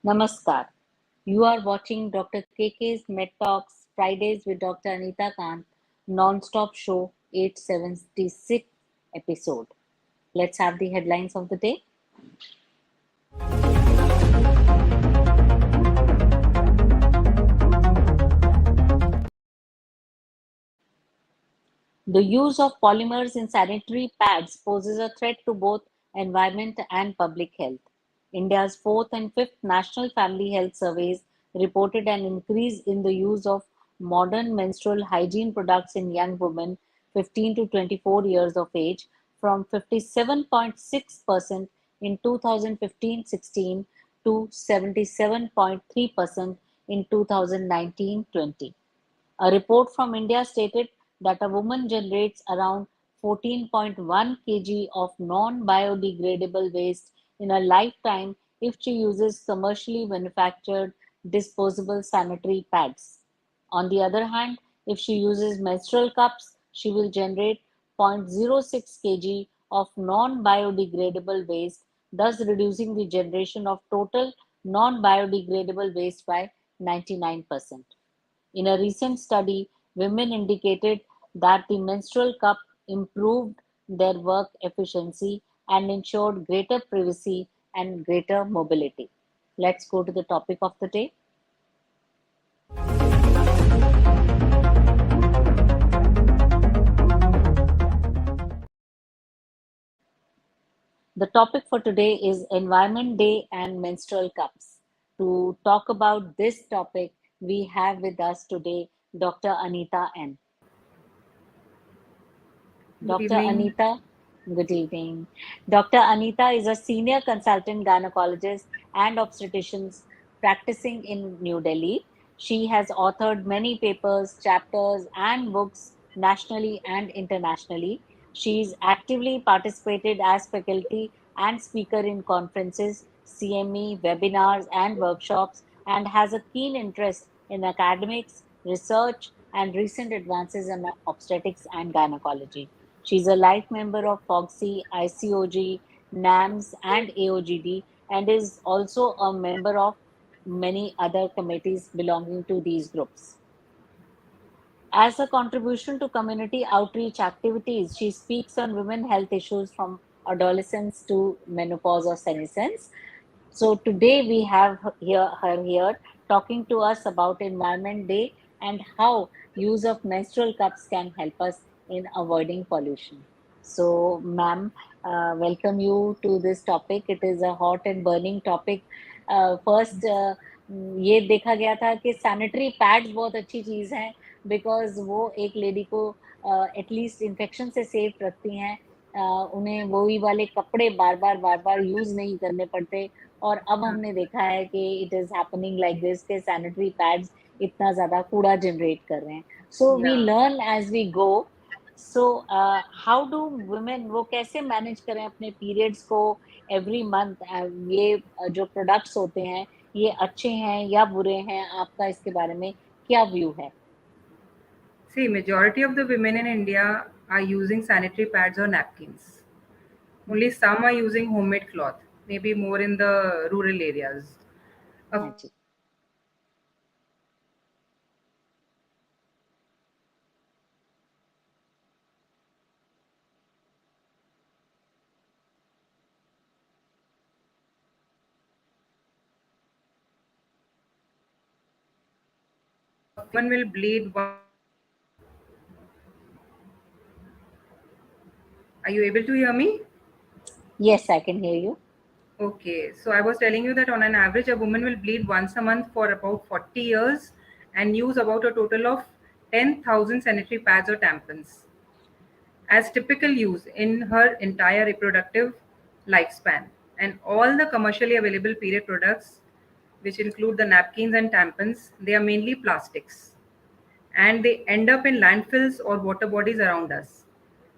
Namaskar. You are watching Dr. KK's Med Talks Fridays with Dr. Anita Kant non-stop show 876 episode. Let's have the headlines of the day. The use of polymers in sanitary pads poses a threat to both environment and public health. India's fourth and fifth national family health surveys reported an increase in the use of modern menstrual hygiene products in young women 15 to 24 years of age from 57.6% in 2015-16 to 77.3% in 2019-20. A report from India stated that a woman generates around 14.1 kg of non-biodegradable waste in a lifetime if she uses commercially manufactured disposable sanitary pads. On the other hand, if she uses menstrual cups, she will generate 0.06 kg of non-biodegradable waste, thus reducing the generation of total non-biodegradable waste by 99%. In a recent study, women indicated that the menstrual cup improved their work efficiency and ensured greater privacy and greater mobility. Let's go to the topic of the day. The topic for today is Environment Day and menstrual cups. To talk about this topic, we have with us today Dr. Anita N. Good Dr. evening. Anita, good evening. Dr. Anita is a senior consultant gynecologist and obstetricians practicing in New Delhi. She has authored many papers, chapters, and books nationally and internationally. She's actively participated as faculty and speaker in conferences, CME, webinars, and workshops, and has a keen interest in academics, research, and recent advances in obstetrics and gynecology. She's a life member of FOGSI, ICOG, NAMS, and AOGD, and is also a member of many other committees belonging to these groups. As a contribution to community outreach activities, she speaks on women health issues from adolescence to menopause or senescence. So today we have her here talking to us about Environment Day and how use of menstrual cups can help us in avoiding pollution. So, ma'am, welcome you to this topic. It is a hot and burning topic. First, ये देखा गया था कि sanitary pads बहुत अच्छी चीज़ हैं because वो एक लेडी को एटलीस्ट इन्फेक्शन से सेफ रखती हैं. उन्हें वही वाले कपड़े बार बार यूज़ नहीं करने पड़ते. और अब हाँ, हमने देखा है कि it is happening like this के सैनिटरी पैड्स इतना ज़्यादा कूड़ा जनरेट कर रहे हैं. So we yeah. Learn as we go. So how do women वो कैसे मैनेज करें अपने पीरियड्स को एवरी मंथ. ये जो प्रोडक्ट्स होते हैं ये अच्छे हैं या बुरे हैं, आपका इसके बारे में क्या व्यू है? See, majority of the women in India are using sanitary pads or napkins. Only some are using homemade cloth, maybe more in the rural areas. A हाँ जी. woman will bleed. Are you able to hear me? Yes, I can hear you. Okay, so I was telling you that on an average, a woman will bleed once a month for about 40 years and use about a total of 10,000 sanitary pads or tampons as typical use in her entire reproductive lifespan. And all the commercially available period products, which include the napkins and tampons, they are mainly plastics and they end up in landfills or water bodies around us.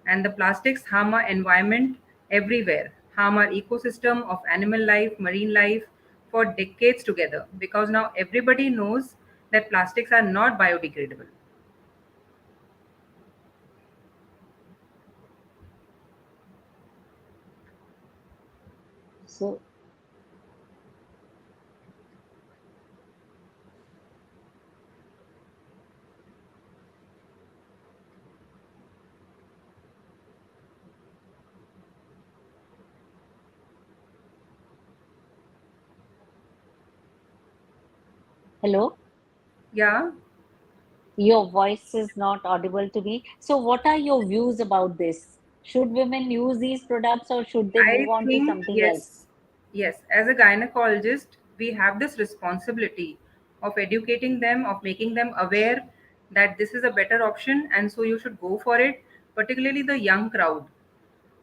And the plastics harm our environment everywhere, harm our ecosystem of animal life, marine life for decades together because now everybody knows that plastics are not biodegradable. So Hello, Yeah, your voice is not audible to me. So, what are your views about this? Should women use these products or should they move I on to think something else? yes, yes. As a gynecologist, we have this responsibility of educating them, of making them aware that this is a better option, and so you should go for it. Particularly the young crowd.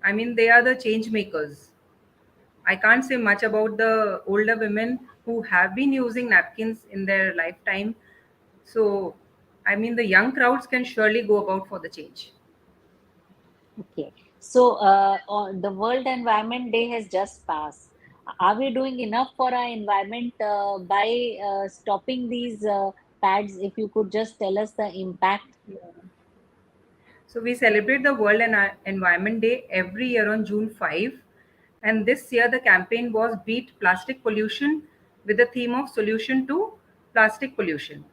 I mean, they are the change makers. I can't say much about the older women who have been using napkins in their lifetime. So, I mean, the young crowds can surely go about for the change. Okay. So, the World Environment Day has just passed. Are we doing enough for our environment by stopping these pads? If you could just tell us the impact. So we celebrate the World Environment Day every year on June 5. And this year the campaign was Beat Plastic Pollution with the theme of Solution to Plastic Pollution.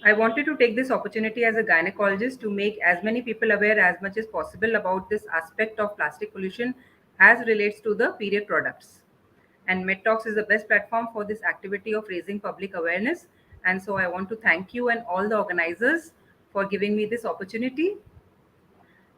I wanted to take this opportunity as a gynecologist to make as many people aware as much as possible about this aspect of plastic pollution as relates to the period products. And MedTalks is the best platform for this activity of raising public awareness. And so I want to thank you and all the organizers for giving me this opportunity.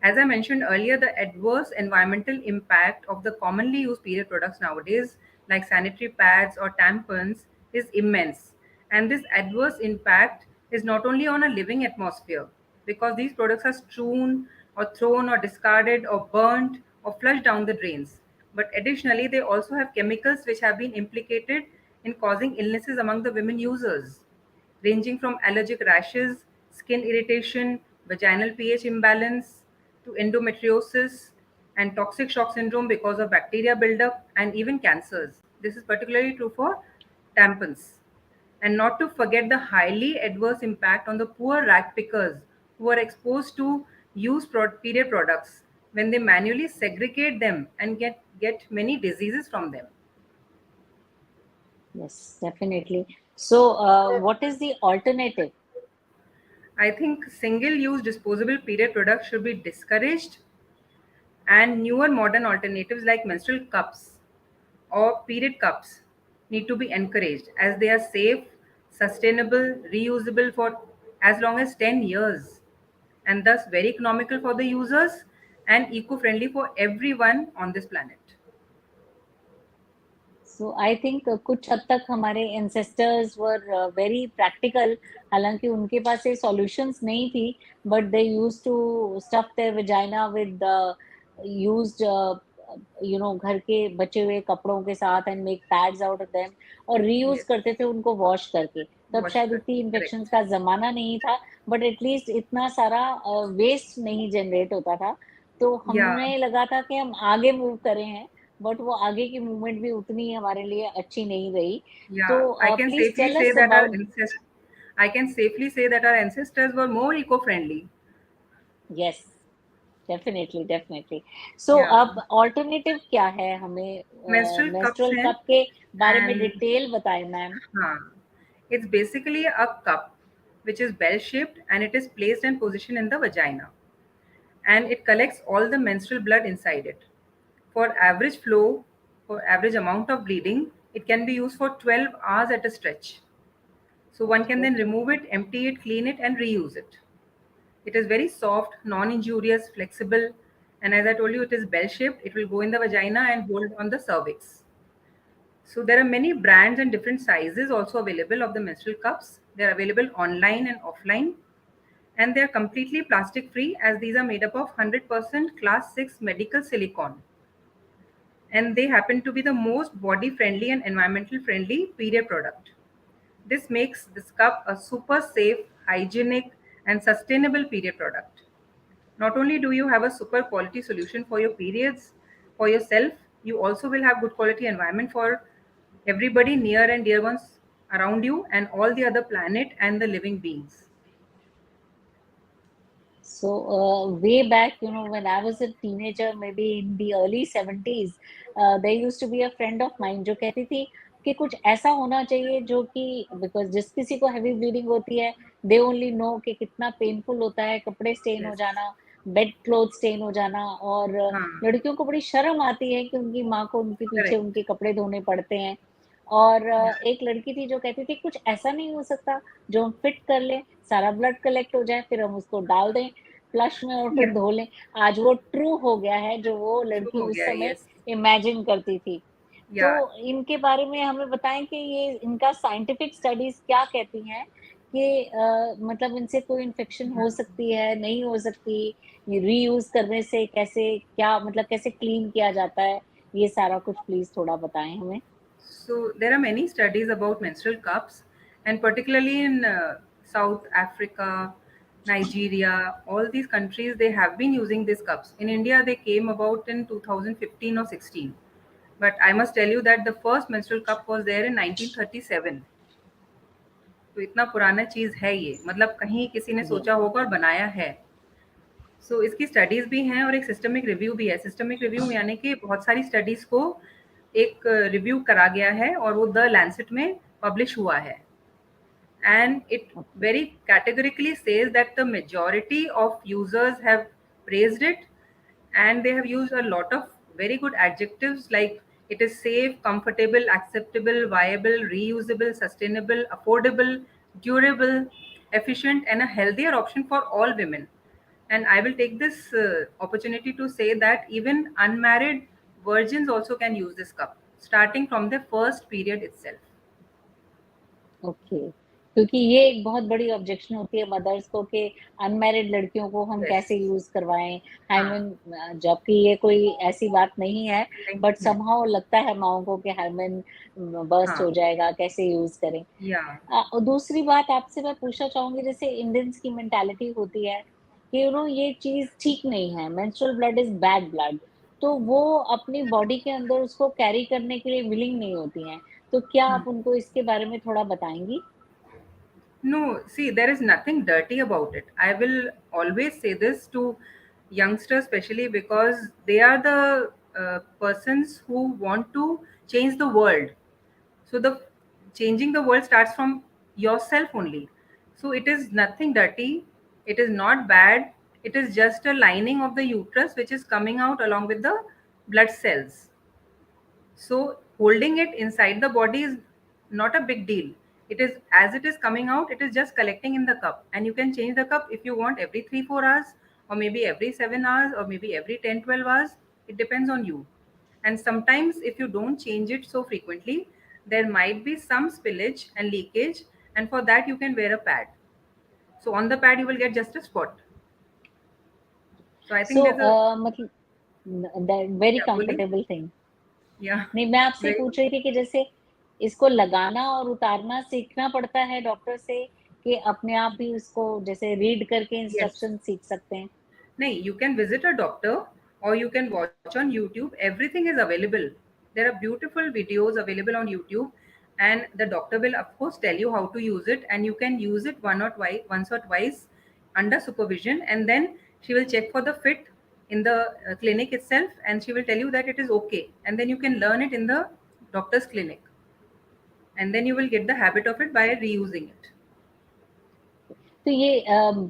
As I mentioned earlier, the adverse environmental impact of the commonly used period products nowadays, like sanitary pads or tampons, is immense. And this adverse impact is not only on a living atmosphere, because these products are strewn or thrown or discarded or burnt or flushed down the drains. But additionally, they also have chemicals which have been implicated in causing illnesses among the women users, ranging from allergic rashes, skin irritation, vaginal pH imbalance, to endometriosis and toxic shock syndrome because of bacteria buildup, and even cancers. This is particularly true for tampons. And not to forget the highly adverse impact on the poor rag pickers who are exposed to period products when they manually segregate them and get many diseases from them. Yes, definitely. So, what is the alternative? I think single use disposable period products should be discouraged, and newer modern alternatives like menstrual cups or period cups need to be encouraged as they are safe, sustainable, reusable for as long as 10 years, and thus very economical for the users and eco-friendly for everyone on this planet. So I think कुछ हद तक हमारे ancestors were very practical. हालांकि उनके पास ये solutions नहीं थी, but they use to stuff their vagina with used घर के बचे हुए कपड़ों के साथ and make pads out of them, और रीयूज Yes, करते थे उनको वॉश करके. तब wash शायद kar. इतनी Correct. इन्फेक्शंस का जमाना नहीं था, बट एटलीस्ट इतना सारा वेस्ट नहीं जनरेट होता था. तो Yeah, हमें लगा था कि हम आगे मूव करे हैं, बट वो आगे की मूवमेंट भी उतनी हमारे लिए अच्छी नहीं रही. तो yeah. Please tell us about. I can safely say that our ancestors were more eco-friendly. Yes, definitely definitely. So Yeah. अब ऑल्टरनेटिव क्या है हमें? Menstrual cups मेंस्ट्रुअल हैं, कप के बारे में and डिटेल बताएं मैम. हाँ, it's basically a cup which is bell shaped and it is placed and positioned in the vagina, and it collects all the menstrual blood inside it. For average flow, for average amount of bleeding, it can be used for 12 hours at a stretch. So one can then remove it, empty it, clean it, and reuse it. It is very soft, non injurious, flexible, and as I told you, it is bell shaped. It will go in the vagina and hold on the cervix. So there are many brands and different sizes also available of the menstrual cups. They are available online and offline, and they are completely plastic free as these are made up of 100% class 6 medical silicone, and they happen to be the most body friendly and environmental friendly period product. This makes this cup a super safe, hygienic, and sustainable period product. Not only do you have a super quality solution for your periods, for yourself, you also will have good quality environment for everybody near and dear ones around you and all the other planet and the living beings. So, way back, when I was a teenager, maybe in the early 70s, there used to be a friend of mine जो कहती थी कि कुछ ऐसा होना चाहिए जो कि, बिकॉज जिस किसी को हैवी ब्लीडिंग होती है, दे ओनली नो कि कितना पेनफुल होता है कपड़े स्टेन हो Yes. जाना, बेड क्लोथ स्टेन हो जाना. और हाँ, लड़कियों को बड़ी शर्म आती है कि उनकी माँ को उनके पीछे correct. उनके कपड़े धोने पड़ते हैं. और Yeah. एक लड़की थी जो कहती थी कुछ ऐसा नहीं हो सकता जो हम फिट कर लें, सारा ब्लड कलेक्ट हो जाए, फिर हम उसको डाल दें फ्लश में और फिर Yeah. धो लें। आज वो ट्रू हो गया है जो वो True लड़की हो उस गया, समय yes. इमेजिन करती थी। तो Yeah. इनके बारे में हमें बताएँ कि ये इनका साइंटिफिक स्टडीज़ क्या कहती हैं कि मतलब इनसे कोई इन्फेक्शन हो सकती है, नहीं हो सकती? ये रीयूज़ करने से कैसे क्या मतलब कैसे क्लीन किया जाता है? ये सारा कुछ प्लीज़ थोड़ा बताएँ हमें। So there are many studies about menstrual cups, and particularly in South Africa, Nigeria, all these countries they have been using these cups. In India, they came about in 2015 or 16. But I must tell you that the first menstrual cup was there in 1937. तो इतना पुराना चीज़ है ये, मतलब कहीं किसी ने जी, सोचा होगा और बनाया है। सो इसकी स्टडीज़ भी हैं और एक सिस्टमिक रिव्यू भी है। सिस्टमिक रिव्यू यानी कि बहुत सारी स्टडीज़ को एक रिव्यू करा गया है और वो द लैंसेट में पब्लिश हुआ है। And it okay, very categorically says that the majority of users have praised it, and they have used a lot of very good adjectives like it is safe, comfortable, acceptable, viable, reusable, sustainable, affordable, durable, efficient, and a healthier option for all women. And I will take this opportunity to say that even unmarried virgins also can use this cup, starting from the first period itself. Okay. क्योंकि ये एक बहुत बड़ी objection होती है mother's को कि unmarried लड़कियों को हम Yes. कैसे यूज़ करवाएँ। हाँ, हाइमेन जबकि ये कोई ऐसी बात नहीं है, नहीं बट है। समहाउ लगता है माँओं को कि हाइमेन बर्स्ट हाँ, हो जाएगा, कैसे यूज़ करें। या और दूसरी बात आपसे मैं पूछना चाहूँगी जैसे इंडियंस की मेंटालिटी होती है कि ये चीज़ ठीक नहीं है, menstrual blood is bad blood, तो वो अपनी बॉडी के अंदर उसको कैरी करने के लिए विलिंग नहीं होती हैं। तो क्या हुँ। आप उनको इसके बारे में थोड़ा बताएँगी? No, see, there is nothing dirty about it. I will always say this to youngsters, especially because they are the persons who want to change the world. So the changing the world starts from yourself only. So it is nothing dirty. It is not bad. It is just a lining of the uterus which is coming out along with the blood cells. So holding it inside the body is not a big deal. It is as it is coming out, it is just collecting in the cup. And you can change the cup if you want every 3 4 hours, or maybe every 7 hours, or maybe every 10 12 hours. It depends on you. And sometimes, if you don't change it so frequently, there might be some spillage and leakage. And for that, you can wear a pad. So on the pad, you will get just a spot. So I so think there's a, मतलब that very yeah, bully. Comfortable thing. Yeah, नहीं, मैं आपसे very. पूछ रही थी कि जैसे इसको लगाना और उतारना सीखना पड़ता है डॉक्टर से कि अपने आप ही उसको जैसे रीड करके Yes. इंस्ट्रक्शन सीख सकते हैं? नहीं, you can visit a doctor or you can watch on YouTube. Everything is available. There are beautiful videos available on YouTube, and the doctor will of course tell you how to use it, and you can use it once or twice under supervision, and then she will check for the fit in the clinic itself, and she will tell you that it is okay, and then you can learn it in the doctor's clinic, and then you will get the habit of it by reusing it. तो ये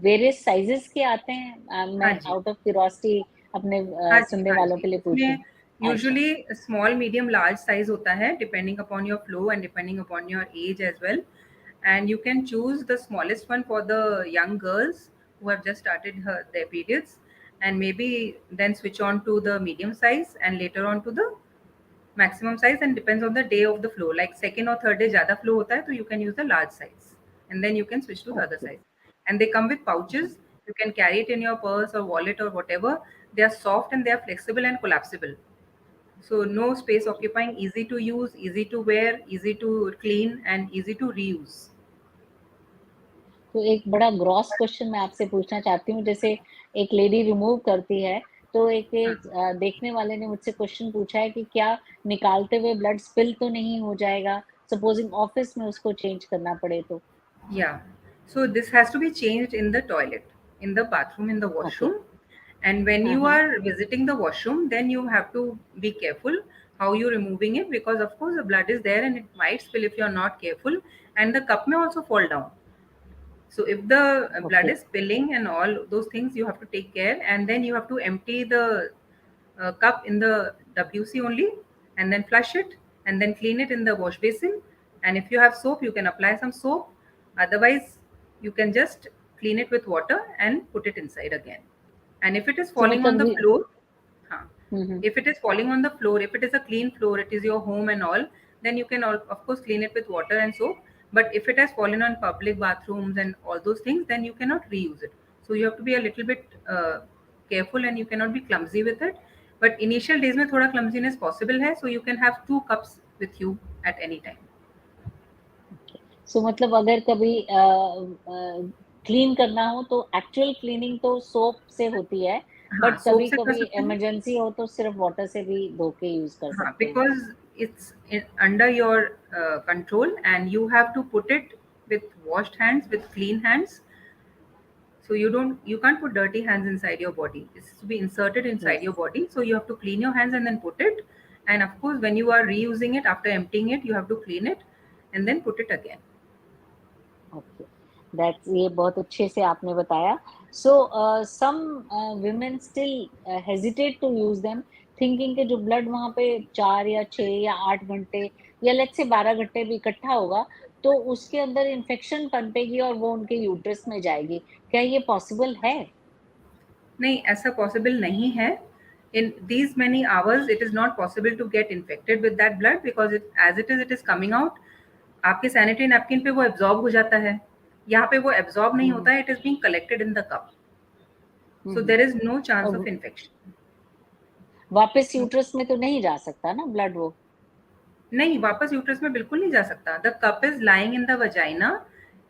various sizes के आते हैं? हाँ मैं जी। Out of curiosity अपने हाँ जी, सुनने हाँ वालों जी। के लिए पूछ रही इसमें हूँ। अच्छा, usually small, medium, large size होता है depending upon your flow and depending upon your age as well. And you can choose the smallest one for the young girls who have just started their periods, and maybe then switch on to the medium size and later on to the maximum size, and depends on the day of the flow. Like second or third day ज़्यादा flow होता है तो you can use the large size, and then you can switch to the other okay, size. And they come with जी। pouches. You can carry it in your purse or wallet or whatever. They are soft and they are flexible and collapsible. So no space occupying, easy to use, easy to wear, easy to clean, and easy to reuse. तो एक बड़ा gross question मैं आपसे पूछना चाहती हूँ, जैसे एक लेडी रिमूव करती है, तो हाँ. देखने वाले ने मुझसे क्वेश्चन पूछा है कि क्या निकालते हुए ब्लड स्पिल तो नहीं हो जाएगा? सपोज़िंग ऑफ़िस में उसको चेंज करना पड़े तो? Yeah. So this has to be changed in the toilet, in the bathroom, in the okay. washroom. And when हाँ, you हाँ। are visiting the washroom, then you have to be careful how you're removing it, because of course the blood is there and it might spill if you're not careful, and the cup may also fall down. So if the blood okay, is spilling and all those things, you have to take care, and then you have to empty the cup in the WC only, and then flush it, and then clean it in the wash basin. And if you have soap, you can apply some soap. Otherwise, you can just clean it with water and put it inside again. And if it is तो falling on मतलब the ये floor, huh, hmm, if it is falling on the floor, if it is a clean floor, it is your home and all, then you can of course clean it with water and soap. But if it has fallen on public bathrooms and all those things, then you cannot reuse it. So you have to be a little bit careful, and you cannot be clumsy with it. But initial days में थोड़ा clumsiness possible है, so you can have 2 cups with you at any time. सो मतलब अगर कभी clean करना हो तो actual cleaning तो सोप से होती है, हाँ, बट सोप कभी से कर कभी सकते हैं. इमरजेंसी हो तो सिर्फ वाटर से भी धो के यूज कर हाँ, सकते हैं। because it's under your control, and you have to put it with washed hands, with clean hands. So you can't put dirty hands inside your body. It's to be inserted inside yes, your body. So you have to clean your hands and then put it. And of course, when you are reusing it after emptying it, you have to clean it and then put it again. Okay, that's ये बहुत अच्छे से आपने बताया। So some women still hesitate to use them, thinking कि जो blood वहां पे 4 या 6 या 8 घंटे या लेट्स से 12 घंटे भी इकट्ठा होगा तो उसके अंदर इन्फेक्शन पनपेगी और वो उनके यूट्रस में जाएगी। क्या ये पॉसिबल है? नहीं, ऐसा पॉसिबल नहीं है. In these many hours, it is not possible to get infected with that blood, because it is coming out. आपके सैनिटरी नैपकिन पे वो एब्जॉर्ब हो जाता है. यहाँ पे वो एब्जॉर्ब नहीं हम्म, होता है. It is being collected in the cup. So hmm. There is no chance of और इन्फेक्शन. वापस यूट्रस में तो नहीं जा सकता ना ब्लड वो? नहीं, वापस यूट्रस में बिल्कुल नहीं जा सकता. The cup is lying in the vagina.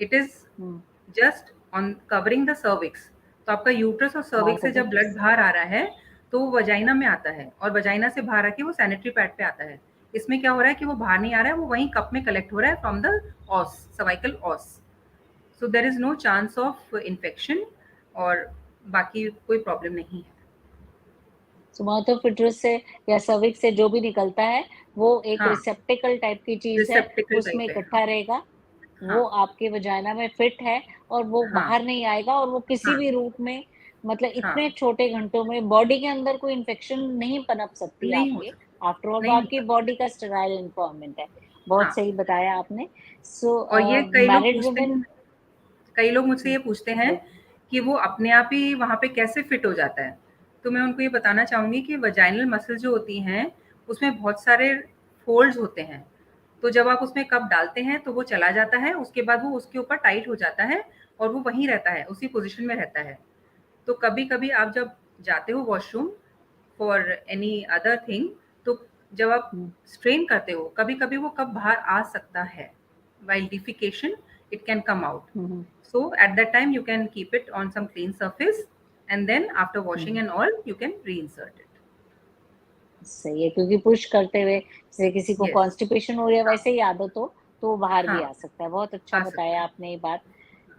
It is hmm, just on covering the cervix. तो आपका यूट्रस और माय सर्विक्स से जब ब्लड गुडनेस। बाहर आ रहा है, तो वो वजाइना में आता है, और वजाइना से बाहर आके वो सैनिटरी पैड पे आता है. इसमें क्या हो रहा है कि वो बाहर नहीं आ रहा है, वो वहीं कप में कलेक्ट हो रहा है from the os, cervical os. So there is no chance of infection, और बाकी कोई प्रॉब्लम नहीं है. सो माउथ ऑफ यूट्रस से या सर्विक्स से जो भी निकलता है वो एक हाँ, रिसेप्टिकल टाइप की चीज है, रिसेप्टिकल उसमें टाइप है. इकट्ठा रहेगा, वो हाँ, आपके वजाइना में फिट है और वो हाँ, बाहर नहीं आएगा और वो किसी हाँ, भी रूप में, मतलब हाँ. इतने छोटे घंटों में बॉडी के अंदर कोई इन्फेक्शन नहीं पनप सकती नहीं हो आपके। सकता. आफ्टर ऑल वो नहीं हो आपकी सकता. बॉडी का स्टेराइल इन्वायरमेंट है। बहुत हाँ. सही बताया आपने। सो और ये कई लोग मैरिड पूछते वुमेन। हैं, कई लोग मुझसे ये पूछते हैं कि वो अपने आप ही वहाँ पे कैसे फिट हो जाता है. तो मैं उनको ये बताना चाहूँगी कि वजाइनल मसल जो होती हैं, उसमें बहुत सारे फ़ोल्ड्स होते हैं. तो जब आप उसमें कप डालते हैं, तो वो चला जाता है, उसके बाद वो उसके ऊपर टाइट हो जाता है, और वो वहीं रहता है, उसी पोज़ीशन में रहता है. तो कभी-कभी आप जब जाते हो washroom for any other thing, तो जब आप स्ट्रेन करते हो, कभी-कभी वो कप बाहर आ सकता है. While defecation, it can come out. So at that time, you can keep it on some clean surface, and then after washing and all, you can reinsert it. सही है, क्योंकि पुश करते हुए जैसे किसी को Yes. कॉन्स्टिपेशन हो या हाँ, वैसे ही आदत हो तो वो बाहर भी हाँ, आ सकता है। बहुत अच्छा आ सकता बताया है. आपने ये बात।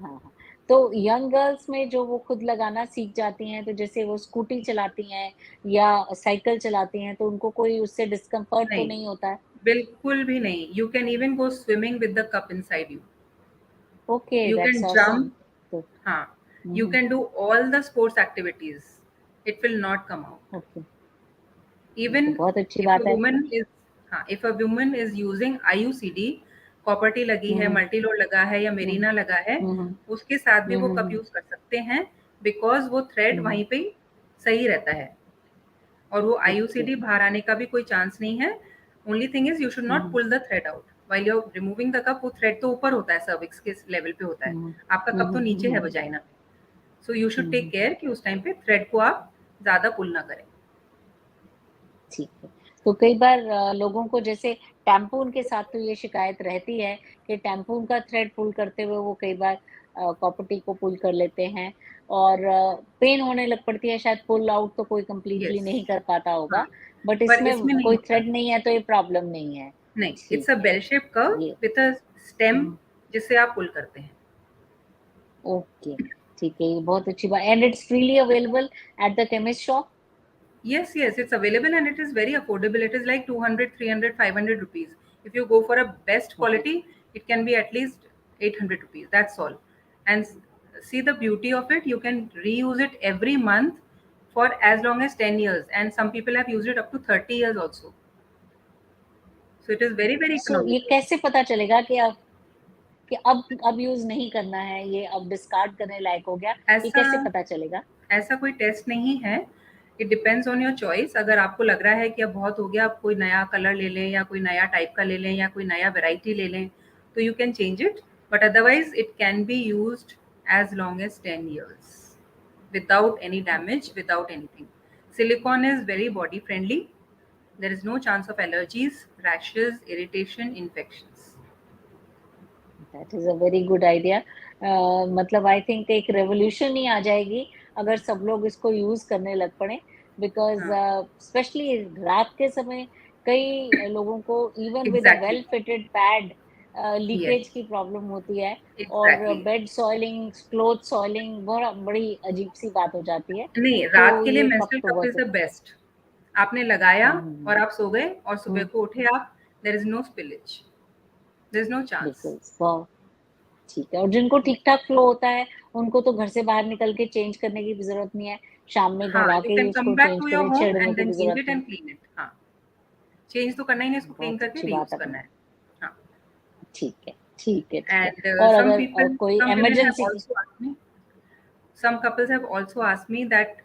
हाँ, हाँ। तो यंग गर्ल्स में जो वो खुद लगाना सीख जाती हैं, तो जैसे वो स्कूटी चलाती हैं या साइकिल चलाती हैं, तो उनको कोई उससे डिस्कम्फर्ट तो नहीं, नहीं होता है? बिल्कुल भी नहीं. You can even go swimming with the cup inside you. Okay, You that's can awesome. jump. तो हाँ, you hmm, can do all the sports activities. It will not come out. Okay, ये तो Even बहुत अच्छी if a बात है। woman is, हाँ, if a woman is using IUCD, copper T लगी हुँ, है, हुँ, मल्टी लोड लगा है, या हुँ, मेरीना लगा है, हुँ, हुँ, उसके साथ भी हुँ, वो हुँ, कप हुँ, यूज कर सकते हैं, बिकॉज वो थ्रेड हुँ, वहीं पे ही सही रहता है, और वो ओके, आईयूसीडी बाहर आने का भी कोई चांस नहीं है. Only thing is, you should um, not um, pull the thread out while you are removing the cup. वो थ्रेड तो ऊपर होता है, सर्विक्स के लेवल पे होता है. हुँ, आपका हुँ, कप तो हुँ, नीचे है हुँ, वजाइना में. So you should um, take um. Care कि उस टाइम पे थ्रेड को आप ज्यादा पुल ना करें. ठीक है। तो कई बार लोगों को जैसे टैम्पून के साथ तो ये शिकायत रहती है कि टैम्पून का थ्रेड पुल करते हुए वो कई बार कॉपर्टी को पुल कर लेते हैं और पेन होने लग पड़ती है, शायद पुल आउट तो कोई कंप्लीटली यस. नहीं कर पाता हाँ, होगा, बट पर इसमें इसमें नहीं कोई होता. थ्रेड नहीं है तो ये प्रॉब्लम नहीं है। नहीं, इट्स ठीक अ है, बेल शेप कर्व ये विथ अ स्टेम, हुँ, जिससे आप पुल करते हैं. ओके, ठीक है, ये बहुत अच्छी बात and it's freely available at the chemist shop? Yes, yes, it's available, and it is very affordable. It is like 200, 300, 500 rupees. If you go for a best okay, quality, it can be at least 800 rupees. That's all. And see the beauty of it, you can reuse it every month for as long as 10 years. And some people have used it up to 30 years also. So it is very, very सो ये economical. कैसे पता चलेगा कि अब use नहीं करना है, ये अब डिस्कार्ड करने लायक हो गया, ये ऐसा कैसे पता चलेगा? ऐसा कोई टेस्ट नहीं है। It depends on your choice. अगर आपको लग रहा है कि अब बहुत हो गया, अब कोई नया कलर ले लें या कोई नया टाइप का ले लें या कोई नया वैरायटी ले लें, तो you can change it. But otherwise it can be used as long as 10 years without any damage, without anything. Silicone is very body friendly. There is no chance of allergies, rashes, irritation, infections. That is a very good idea. मतलब I think एक revolution ही आ जाएगी अगर सब लोग इसको use करने लग पड़े, बिकॉज़ हाँ, स्पेशली रात के समय कई लोगों को even with a exactly. Well fitted pad leakage yes, की प्रॉब्लम होती है, और exactly. Bed soiling, cloth soiling बड़ी अजीब-सी बात हो जाती है। नहीं, तो रात के लिए ये कप मेंस्ट्रुअल तो कप इज बहुत द बेस्ट। आपने लगाया हुँ, हुँ, और हुँ, आप सो गए और सुबह हुँ, को उठे आप, there is no spillage, there is no chance. बिल्कुल, वाह! ठीक है, और जिनको ठीक-ठाक फ्लो होता है, उनको तो घर से बाहर निकल के चेंज करने की भी ज़रूरत नहीं है। शाम में हाँ, घर यू आके ही कैन कम उसको बैक चेंज टू योर करें, होम छेड़ने एंड की देन भी चेंज ज़रूरत इट नहीं। And clean it. हाँ, चेंज तो करना ही नहीं, इसको क्लीन बहुत करके अच्छी बात रीयूज आपने करना है। हाँ। ठीक है, ठीक है, ठीक है। And और some अगर people, कोई some women have emergency also asked me, some couples have also asked me that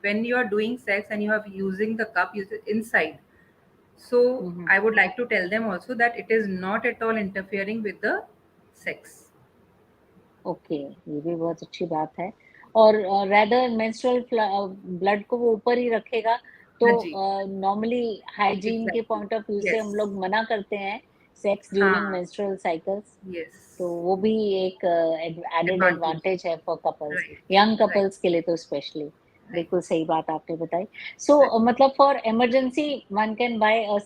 when you are doing sex and you are using the cup inside, so hmm, hmm, I would like to tell them also that it is not at all interfering with the sex. Okay, ये भी बहुत अच्छी बात है। और rather menstrual blood को वो ऊपर ही रखेगा, तो हाँ जी, नॉर्मली हाइजीन के एग्ज़ैक्टली। पॉइंट ऑफ व्यू से हम यस, लोग मना करते हैं सेक्स ड्यूरिंग हाँ, मेंस्ट्रुअल साइकल्स। यस, तो वो भी एक एडेड एडवांटेज है। एडवांटेज है for couples, right, young right, couples के लिए तो स्पेशली। राइट, बिल्कुल सही बात आपने बताई। So right. मतलब for emergency one can buy a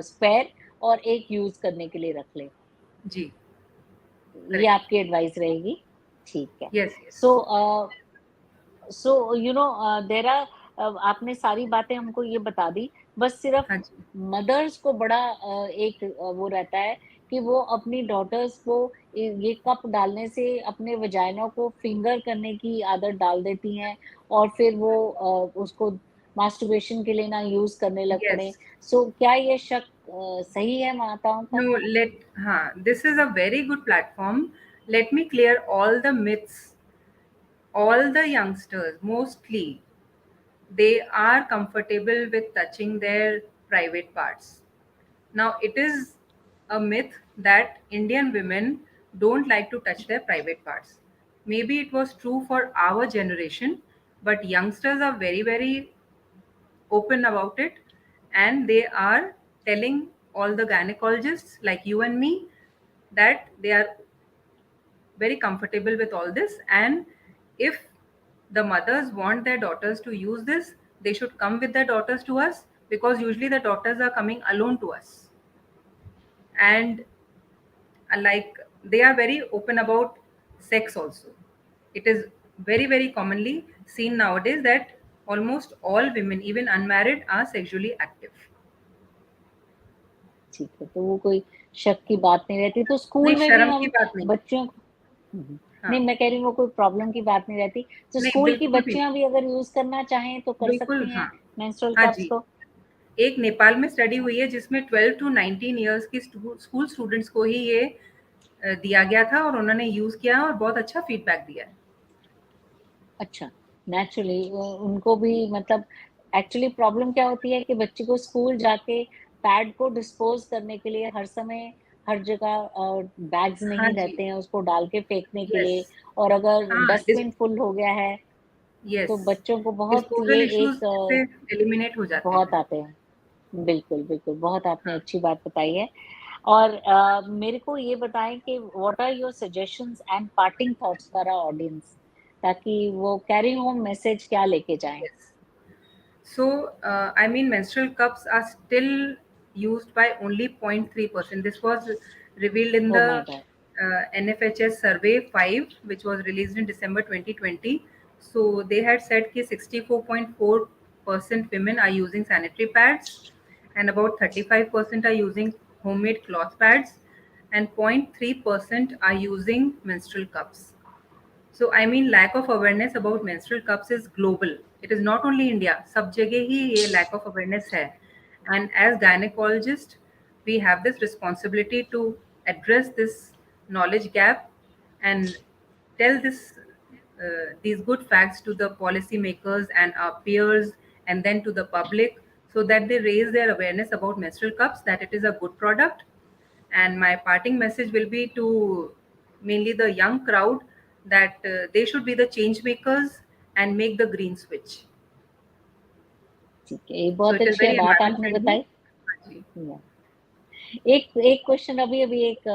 spare और एक यूज़ करने के लिए रख ले। जी, ये करेक्ट। आपकी एडवाइस रहेगी? ठीक है। Yes, yes. So so you know there are आपने सारी बातें हमको ये बता दी, बस सिर्फ हाँ जी, मदर्स को बड़ा एक वो रहता है कि वो अपनी डॉटर्स को ये कप डालने से अपने वजाइना को फिंगर करने की आदत डाल देती हैं, और फिर वो उसको मास्टरबेशन के लिए ना यूज़ करने लग यस। पड़े। सो क्या ये शक सही है माताओं का? No, this is a very good platform. Let me clear all the myths. All the youngsters, mostly, they are comfortable with touching their private parts. Now, it is a myth that Indian women don't like to touch their private parts. Maybe it was true for our generation, but youngsters are very, very open about it, and they are telling all the gynecologists like you and me that they are very comfortable with all this. And if the mothers want their daughters to use this, they should come with their daughters to us, because usually the daughters are coming alone to us. And like, they are very open about sex also. It is very, very commonly seen nowadays that almost all women, even unmarried, are sexually active. ठीक है, तो वो कोई शक की बात नहीं रहती। तो नहीं, स्कूल में भी शर्म की हम बात नहीं है। बच्चों को हाँ, नहीं, मैं कह रही हूँ वो कोई प्रॉब्लम की बात नहीं रहती। तो नहीं, स्कूल की बिल्कुल भी बच्चियाँ नहीं। भी अगर यूज़ करना चाहें तो कर बिल्कुल, सकती हैं हाँ। मेंस्ट्रुअल हाँ कप्स जी। को? एक नेपाल में स्टडी हुई है जिसमें 12 टू 19 ईयर्स की स्कूल स्टूडेंट्स को ही ये दिया गया था, और उन्होंने यूज़ किया और बहुत अच्छा फीडबैक दिया है। अच्छा, नेचुरली उनको भी मतलब एक्चुअली प्रॉब्लम क्या होती है कि बच्चे को स्कूल जाके पैड को डिस्पोज़ करने के लिए हर समय हर जगह बैग्स हाँ नहीं जी। रहते हैं उसको डाल के फेंकने के यस। लिए, और अगर हाँ, डस्टबिन फुल हो गया है, यस। तो बच्चों को बहुत डिस्पोज़ल ये इश्यूज़ एक इससे एलिमिनेट हो जाते बहुत हैं। आते हैं। बिल्कुल, बिल्कुल, बहुत आपने हाँ। अच्छी बात बताई है। और मेरे को ये बताएँ कि what are your suggestions and parting thoughts for our audience, ताकि वो कैरी होम मैसेज क्या लेके जाएँ? Yes. So, I mean, menstrual cups are still used by only 0.3%. This was revealed in oh my the God! NFHS Survey 5, which was released in December 2020. So, they had said that 64.4% women are using sanitary pads, and about 35% are using homemade cloth pads, and 0.3% are using menstrual cups. So I mean, lack of awareness about menstrual cups is global. It is not only India. सब जगह ही ये lack of awareness है. And as gynecologist, we have this responsibility to address this knowledge gap and tell these good facts to the policymakers and our peers, and then to the public, so that they raise their awareness about menstrual cups, that it is a good product. And my parting message will be to mainly the young crowd, that they should be the change makers and make the green switch. ठीक है, ये So बहुत it is अच्छी very बात environment आपने friendly. बताई। एक एक क्वेश्चन अभी अभी एक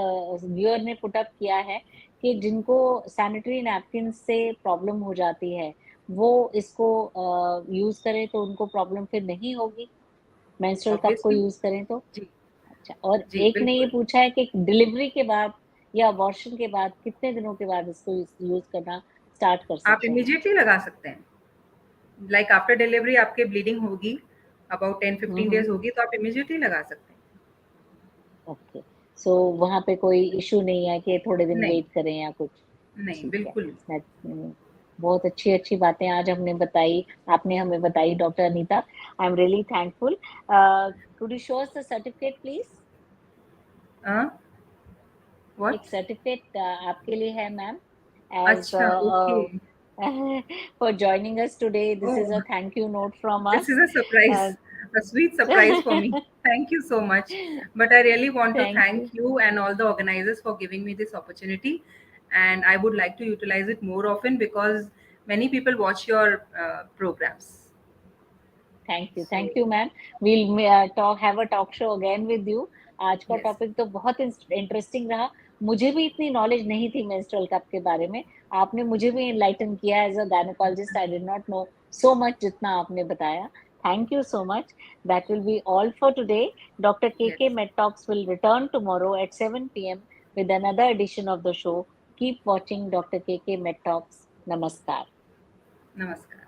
व्यूअर ने पुट अप किया है कि जिनको सैनिटरी नैपकिन से प्रॉब्लम हो जाती है, वो इसको यूज करें तो उनको प्रॉब्लम फिर नहीं होगी, मेंस्ट्रुअल कप को Obviously. यूज करें तो। जी, अच्छा, और जी, एक ने ये बिल्कुल। पूछा है कि डिलीवरी के बाद या अबॉर्शन के बाद कितने दिनों के बाद इसको यूज करना स्टार्ट कर आप सकते हैं। इमीडिएटली लगा सकते हैं। लाइक आफ्टर डिलीवरी आपके ब्लीडिंग होगी, अबाउट 10-15 हम्म। डेज़ होगी, तो आप इमीडिएटली लगा सकते हैं। ओके, सो वहां पे कोई इशू नहीं है कि थोड़े दिन नहीं, वेट करें या कुछ। नहीं, ठीक है। बिल्कुल नहीं। बहुत अच्छी अच्छी बातें आज हमने बताई, आपने हमें बताई doctor Anita. I am really thankful. Could you show us the certificate please. हाँ, एक व्हाट? सर्टिफिकेट आपके लिए है मैम, एज अच्छा, okay. For joining us today. This is oh! A thank you note from This us. is a surprise, a sweet surprise for me. Thank you so much. But I really want to thank you. thank you and all the organizers for giving me this opportunity. And I would like to utilize it more often, because many people watch your programs. Thank So, you ma'am. We'll talk have a talk show again with you. आज का yes, topic तो बहुत interesting रहा। मुझे भी इतनी knowledge नहीं थी मेंस्ट्रुअल कप के बारे में। आपने मुझे भी एनलाइटन किया। As a gynaecologist I did not know so much जितना आपने बताया। Thank you so much. That will be all for today. Doctor yes. K med talks will return tomorrow at 7 p.m. with another edition of the show. Keep watching Dr. K med talks. नमस्कार। Namaskar.